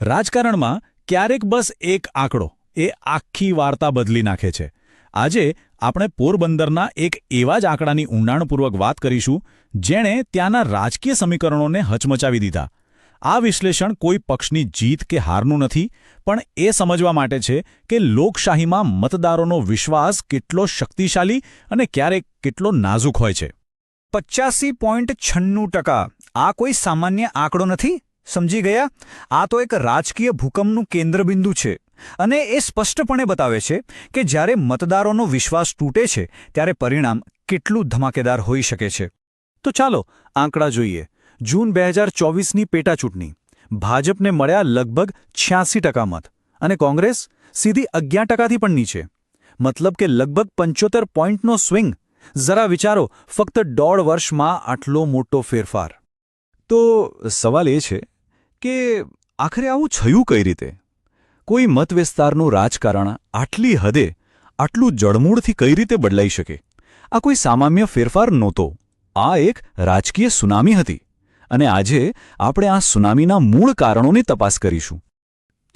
રાજકારણમાં ક્યારેક બસ એક આંકડો એ આખી વાર્તા બદલી નાખે છે. આજે આપણે પોરબંદરના એક એવા જ આંકડાની ઊંડાણપૂર્વક વાત કરીશું જેણે ત્યાંના રાજકીય સમીકરણોને હચમચાવી દીધા. આ વિશ્લેષણ કોઈ પક્ષની જીત કે હારનું નથી, પણ એ સમજવા માટે છે કે લોકશાહીમાં મતદારોનો વિશ્વાસ કેટલો શક્તિશાળી અને ક્યારેક કેટલો નાજુક હોય છે. 85.96%. આ કોઈ સામાન્ય આંકડો નથી, સમજી ગયા? આ તો એક રાજકીય ભૂકંપનું કેન્દ્રબિંદુ છે. અને એ સ્પષ્ટપણે બતાવે છે કે જ્યારે મતદારોનો વિશ્વાસ તૂટે છે ત્યારે પરિણામ કેટલું ધમાકેદાર હોઈ શકે છે. તો ચાલો આંકડા જોઈએ. જૂન 2024ની પેટાચૂંટણી. ભાજપને મળ્યા લગભગ 86% મત અને કોંગ્રેસ સીધી 11%થી પણ નીચે. મતલબ કે લગભગ 75 પોઈન્ટનો સ્વિંગ. જરા વિચારો, ફક્ત 1.5 વર્ષમાં આટલો મોટો ફેરફાર. તો સવાલ એ છે કે આખરે આવું થયું કઈ રીતે? કોઈ મતવિસ્તારનું રાજકારણ આટલી હદે, આટલું જડમૂળથી કઈ રીતે બદલાઈ શકે? આ કોઈ સામાન્ય ફેરફાર નહોતો. આ એક રાજકીય સુનામી હતી. અને આજે આપણે આ સુનામીના મૂળ કારણોની તપાસ કરીશું.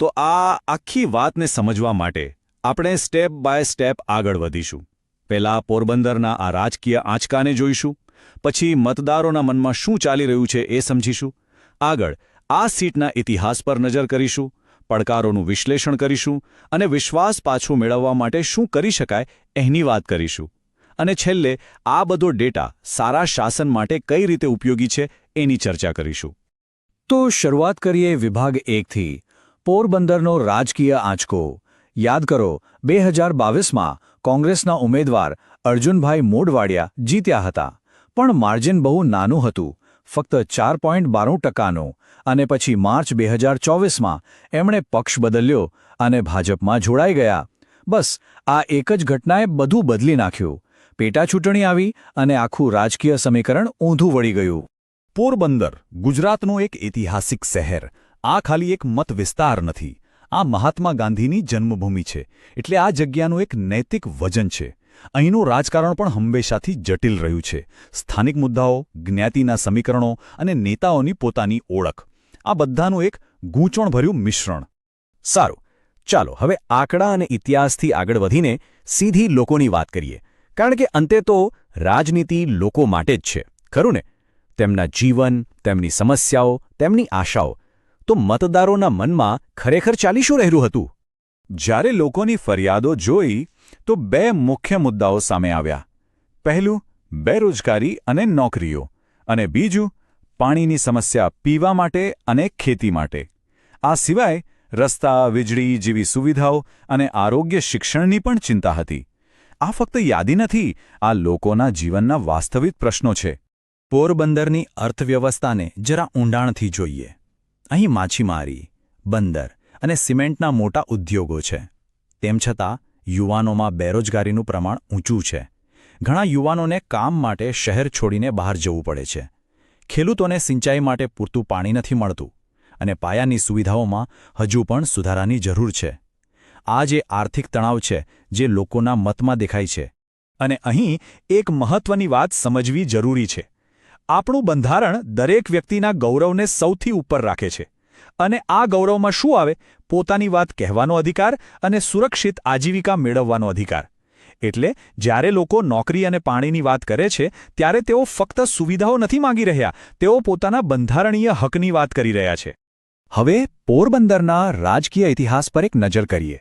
તો આ આખી વાતને સમજવા માટે આપણે સ્ટેપ બાય સ્ટેપ આગળ વધીશું. પહેલા પોરબંદરના આ રાજકીય આંચકાને જોઈશું, પછી મતદારોના મનમાં શું ચાલી રહ્યું છે એ સમજીશું. આગળ આ સીટના ઇતિહાસ પર નજર કરીશું, પડકારોનું વિશ્લેષણ કરીશું અને વિશ્વાસ પાછો મેળવવા માટે શું કરી શકાય એની વાત કરીશું. અને છેલ્લે આ બધો ડેટા સારા શાસન માટે કઈ રીતે ઉપયોગી છે એની ચર્ચા કરીશું. તો શરૂઆત કરીએ વિભાગ 1થી. પોરબંદરનો રાજકીય આંચકો. યાદ કરો, 2022માં કોંગ્રેસના ઉમેદવાર અર્જુનભાઈ મોઢવાડિયા જીત્યા હતા, પણ માર્જિન બહુ નાનું હતું, ફક્ત 4.92%નું. અને પછી માર્ચ 2024માં એમણે પક્ષ બદલ્યો અને ભાજપમાં જોડાઈ ગયા. બસ આ એક જ ઘટનાએ બધું બદલી નાખ્યું. પેટાચૂંટણી આવી અને આખું રાજકીય સમીકરણ ઊંધું વળી ગયું. પોરબંદર ગુજરાતનું એક ઐતિહાસિક શહેર. આ ખાલી એક મત વિસ્તાર નથી, આ મહાત્મા ગાંધીની જન્મભૂમિ છે. એટલે આ જગ્યાનું એક નૈતિક વજન છે. અહીંનું રાજકારણ પણ હંમેશાથી જટિલ રહ્યું છે. સ્થાનિક મુદ્દાઓ, જ્ઞાતિના સમીકરણો અને નેતાઓની પોતાની ઓળખ, આ બધાનું એક ગૂંચવણભર્યું મિશ્રણ. સારું, ચાલો હવે આંકડા અને ઇતિહાસથી આગળ વધીને સીધી લોકોની વાત કરીએ. કારણ કે અંતે તો રાજનીતિ લોકો માટે જ છે, ખરું ને? તેમના જીવન, તેમની સમસ્યાઓ, તેમની આશાઓ. તો મતદારોના મનમાં ખરેખર ચાલી શું રહ્યું હતું? જ્યારે લોકોની ફરિયાદો જોઈ તો 2 મુખ્ય મુદ્દાઓ સામે આવ્યા. પહેલું, બેરોજગારી અને નોકરીઓ, અને બીજું, પાણીની સમસ્યા પીવા માટે અને ખેતી માટે. આ સિવાય રસ્તા, વીજળી જેવી સુવિધાઓ અને આરોગ્ય શિક્ષણની પણ ચિંતા હતી. આ ફક્ત યાદી નથી, આ લોકોના જીવનના વાસ્તવિક પ્રશ્નો છે. પોરબંદરની અર્થવ્યવસ્થાને જરા ઊંડાણથી જોઈએ. અહીં માછીમારી, બંદર અને સિમેન્ટના મોટા ઉદ્યોગો છે. તેમ છતાં યુવાનોમાં બેરોજગારીનું પ્રમાણ ઊંચું છે. ઘણા યુવાનોને કામ માટે શહેર છોડીને બહાર જવું પડે છે. ખેડૂતોને સિંચાઈ માટે પૂરતું પાણી નથી મળતું અને પાયાની સુવિધાઓમાં હજુ પણ સુધારાની જરૂર છે. આ જે આર્થિક તણાવ છે જે લોકોના મતમાં દેખાય છે. અને અહીં એક મહત્વની વાત સમજવી જરૂરી છે. આપણું બંધારણ દરેક વ્યક્તિના ગૌરવને સૌથી ઉપર રાખે છે. અને આ ગૌરવમાં શું આવે? પોતાની વાત કહેવાનો અધિકાર અને સુરક્ષિત આજીવિકા મેળવવાનો અધિકાર. એટલે જ્યારે લોકો નોકરી અને પાણીની વાત કરે છે ત્યારે તેઓ ફક્ત સુવિધાઓ નથી માંગી રહ્યા, તેઓ પોતાના બંધારણીય હકની વાત કરી રહ્યા છે. હવે પોરબંદરના રાજકીય ઇતિહાસ પર એક નજર કરીએ.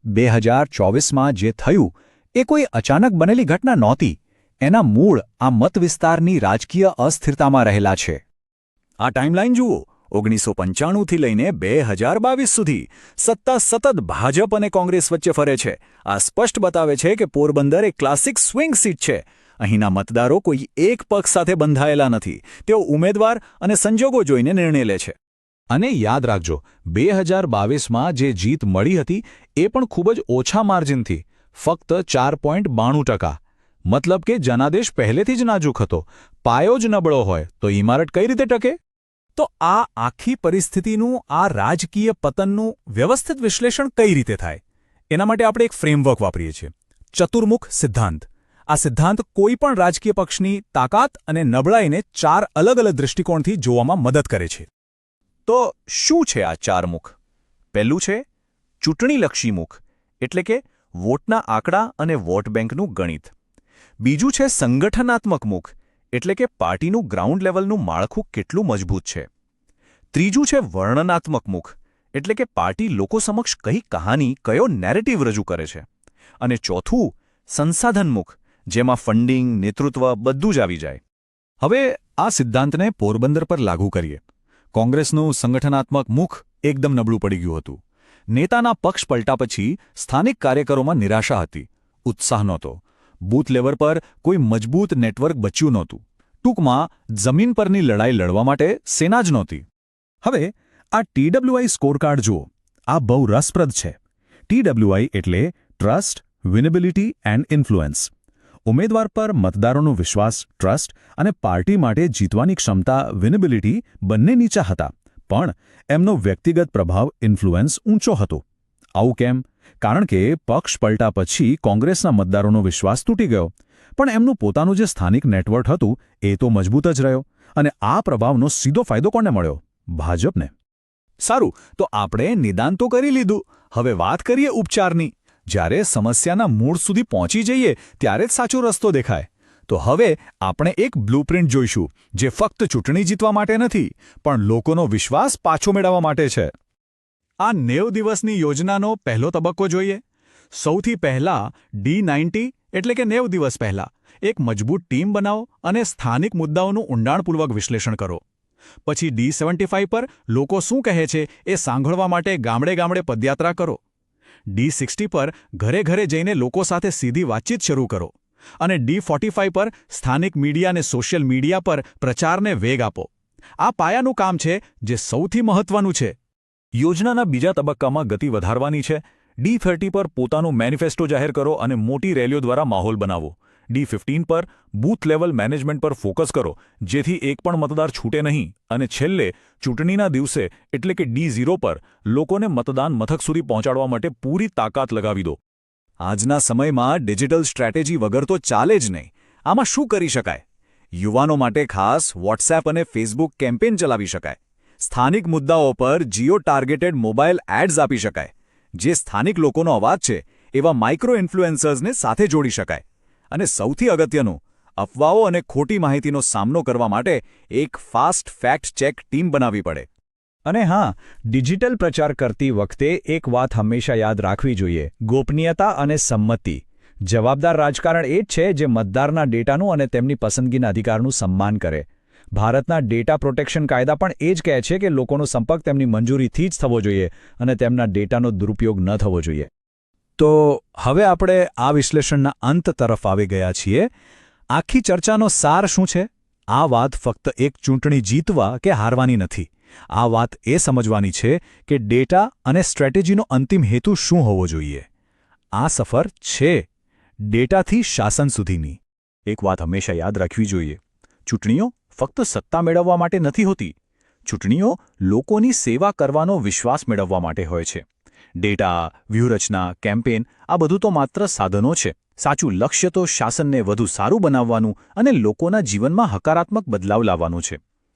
2024માં જે થયું એ કોઈ અચાનક બનેલી ઘટના નહોતી. એના મૂળ આ મતવિસ્તારની રાજકીય અસ્થિરતામાં રહેલા છે. આ ટાઈમલાઈન જુઓ. 1995થી લઈને 2022 સુધી સત્તા સતત ભાજપ અને કોંગ્રેસ વચ્ચે ફરે છે. આ સ્પષ્ટ બતાવે છે કે પોરબંદર એક ક્લાસિક સ્વિંગ સીટ છે. અહીંના મતદારો કોઈ એક પક્ષ સાથે બંધાયેલા નથી. તેઓ ઉમેદવાર અને સંજોગો જોઈને નિર્ણય લે છે. અને યાદ રાખજો, 2022માં જે જીત મળી હતી એ પણ ખૂબ જ ઓછા માર્જિનથી, ફક્ત 4.92%. મતલબ કે જનાદેશ પહેલેથી જ નાજુક હતો. પાયો જ નબળો હોય તો ઇમારત કઈ રીતે ટકે? તો આ આખી પરિસ્થિતિનું, આ રાજકીય પતનનું વ્યવસ્થિત વિશ્લેષણ કઈ રીતે થાય? એના માટે આપણે એક ફ્રેમવર્ક વાપરીએ છીએ, ચતુર્મુખ સિદ્ધાંત. આ સિદ્ધાંત કોઈ પણ રાજકીય પક્ષની તાકાત અને નબળાઈને 4 અલગ અલગ દૃષ્ટિકોણથી જોવામાં મદદ કરે છે. તો શું છે આ 4 મુખ? પહેલું છે ચૂંટણીલક્ષી મુખ, એટલે કે વોટના આંકડા અને વોટ બેંકનું ગણિત. બીજું છે સંગઠનાત્મક મુખ, એટલે કે પાર્ટીનું ગ્રાઉન્ડ લેવલનું માળખું કેટલું મજબૂત છે. ત્રીજું છે વર્ણનાત્મક મુખ, એટલે કે પાર્ટી લોકો સમક્ષ કઈ કહાની, કયો નેરેટિવ રજૂ કરે છે. અને ચોથું સંસાધન મુખ, જેમાં ફંડિંગ, નેતૃત્વ બધું જ આવી જાય. હવે આ સિદ્ધાંતને પોરબંદર પર લાગુ કરીએ. કોંગ્રેસનું સંગઠનાત્મક મુખ એકદમ નબળું પડી ગયું હતું. નેતાના પક્ષ પલટા પછી સ્થાનિક કાર્યકરોમાં નિરાશા હતી, ઉત્સાહ નહોતો. બૂથ લેવલ પર કોઈ મજબૂત નેટવર્ક બચ્યું નહોતું. ટૂંકમાં જમીન પરની લડાઈ લડવા માટે સેના જ નહોતી. હવે આ TWI સ્કોરકાર્ડ જુઓ. આ બહુ રસપ્રદ છે. TWI એટલે ટ્રસ્ટ, વિનેબિલિટી એન્ડ ઇન્ફ્લુઅન્સ. ઉમેદવાર પર મતદારોનો વિશ્વાસ, ટ્રસ્ટ અને પાર્ટી માટે જીતવાની ક્ષમતા, વિનેબિલિટી બંને નીચા હતા, પણ એમનો વ્યક્તિગત પ્રભાવ, ઇન્ફ્લુઅન્સ ઊંચો હતો. આવું કેમ? કારણ કે પક્ષ પલટા પછી કોંગ્રેસના મતદારોનો વિશ્વાસ તૂટી ગયો, પણ એમનું પોતાનું જે સ્થાનિક નેટવર્ક હતું એ તો મજબૂત જ રહ્યો. અને આ પ્રભાવનો સીધો ફાયદો કોને મળ્યો? ભાજપને. સારું, તો આપણે નિદાન તો કરી લીધું. હવે વાત કરીએ ઉપચારની. જ્યારે સમસ્યાના મૂળ સુધી પહોંચી જઈએ ત્યારે જ સાચો રસ્તો દેખાય. તો હવે આપણે એક બ્લુપ્રિન્ટ જોઈશું, જે ફક્ત ચૂંટણી જીતવા માટે નથી, પણ લોકોનો વિશ્વાસ પાછો મેળવવા માટે છે. આ 90 દિવસની યોજનાનો પહેલો તબક્કો જોઈએ. સૌથી પહેલા D90 એટલે કે 90 દિવસ પહેલા એક મજબૂત ટીમ બનાવો અને સ્થાનિક મુદ્દાઓનું ઊંડાણપૂર્વક વિશ્લેષણ કરો. પછી D75 પર લોકો શું કહે છે એ સાંભળવા માટે ગામડે ગામડે પદયાત્રા કરો. D60 પર ઘરે ઘરે જઈને લોકો સાથે સીધી વાતચીત શરૂ કરો. અને D45 પર સ્થાનિક મીડિયા અને સોશિયલ મીડિયા પર પ્રચારને વેગ આપો. આ પાયાનું કામ છે, જે સૌથી મહત્વનું છે. યોજનાના બીજા તબક્કામાં ગતિ વધારવાની છે. D30 પર પોતાનું મેનિફેસ્ટો જાહેર કરો અને મોટી રેલીઓ દ્વારા માહોલ બનાવો. D15 પર બૂથ લેવલ મેનેજમેન્ટ પર ફોકસ કરો, જેથી એક પણ મતદાર છૂટે નહીં. અને છેલ્લે ચૂંટણીના દિવસે એટલે કે D0 પર લોકોને મતદાન મથક સુધી પહોંચાડવા માટે પૂરી તાકાત લગાવી દો. આજના સમયમાં ડિજિટલ સ્ટ્રેટેજી વગર તો ચાલે જ નહીં. આમાં શું કરી શકાય? યુવાનો માટે ખાસ વોટ્સએપ અને ફેસબુક કેમ્પેન ચલાવી શકાય. સ્થાનિક મુદ્દાઓ પર જીઓ ટાર્ગેટેડ મોબાઈલ એડ્સ આપી શકાય. જે સ્થાનિક લોકોનો અવાજ છે એવા માઇક્રો ઇન્ફ્લુએન્સર્સને સાથે જોડી શકાય. અને સૌથી અગત્યનું, અફવાઓ અને ખોટી માહિતીનો સામનો કરવા માટે એક ફાસ્ટ ફેક્ટ ચેક ટીમ બનાવવી પડે. અને હા, ડિજિટલ પ્રચાર કરતી વખતે એક વાત હંમેશા યાદ રાખવી જોઈએ: ગોપનીયતા અને સંમતિ. જવાબદાર રાજકારણ એ જ છે જે મતદારના ડેટાનું અને તેમની પસંદગીના અધિકારનું સન્માન કરે. ભારતના ડેટા પ્રોટેક્શન કાયદા પણ એ જ કહે છે કે લોકોનો સંપર્ક તેમની મંજૂરીથી જ થવો જોઈએ અને તેમના ડેટાનો દુરુપયોગ ન થવો જોઈએ. તો હવે આપણે આ વિશ્લેષણના અંત તરફ આવી ગયા છીએ. આખી ચર્ચાનો સાર શું છે? આ વાત ફક્ત એક ચૂંટણી જીતવા કે હારવાની નથી. આ વાત એ સમજવાની છે કે ડેટા અને સ્ટ્રેટેજીનો અંતિમ હેતુ શું હોવો જોઈએ. આ સફર છે ડેટાથી શાસન સુધીની. એક વાત હંમેશા યાદ રાખવી જોઈએ: ચૂંટણીઓ ફક્ત સત્તા મેળવવા માટે નથી હોતી. ચૂંટણીઓ લોકોની સેવા કરવાનો વિશ્વાસ મેળવવા માટે હોય છે. ડેટા, વ્યૂહરચના, કેમ્પેન આ બધું તો માત્ર સાધનો છે. સાચું લક્ષ્ય તો શાસનને વધુ સારું બનાવવાનું અને લોકોના જીવનમાં હકારાત્મક બદલાવ લાવવાનું છે.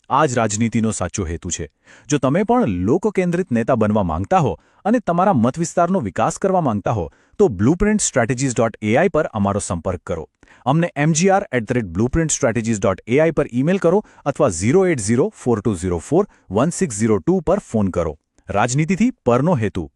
આ જ રાજનીતિનો સાચો હેતુ છે. જો તમે પણ લોકકેન્દ્રિત નેતા બનવા માંગતા હો અને તમારા મતવિસ્તારનો વિકાસ કરવા માંગતા હો, તો blueprintstrategies.ai પર અમારો સંપર્ક કરો. અમને mgr@blueprintstrategies.ai પર ઈમેલ કરો અથવા 08042041602 પર ફોન કરો. રાજનીતિથી પરનો હેતુ.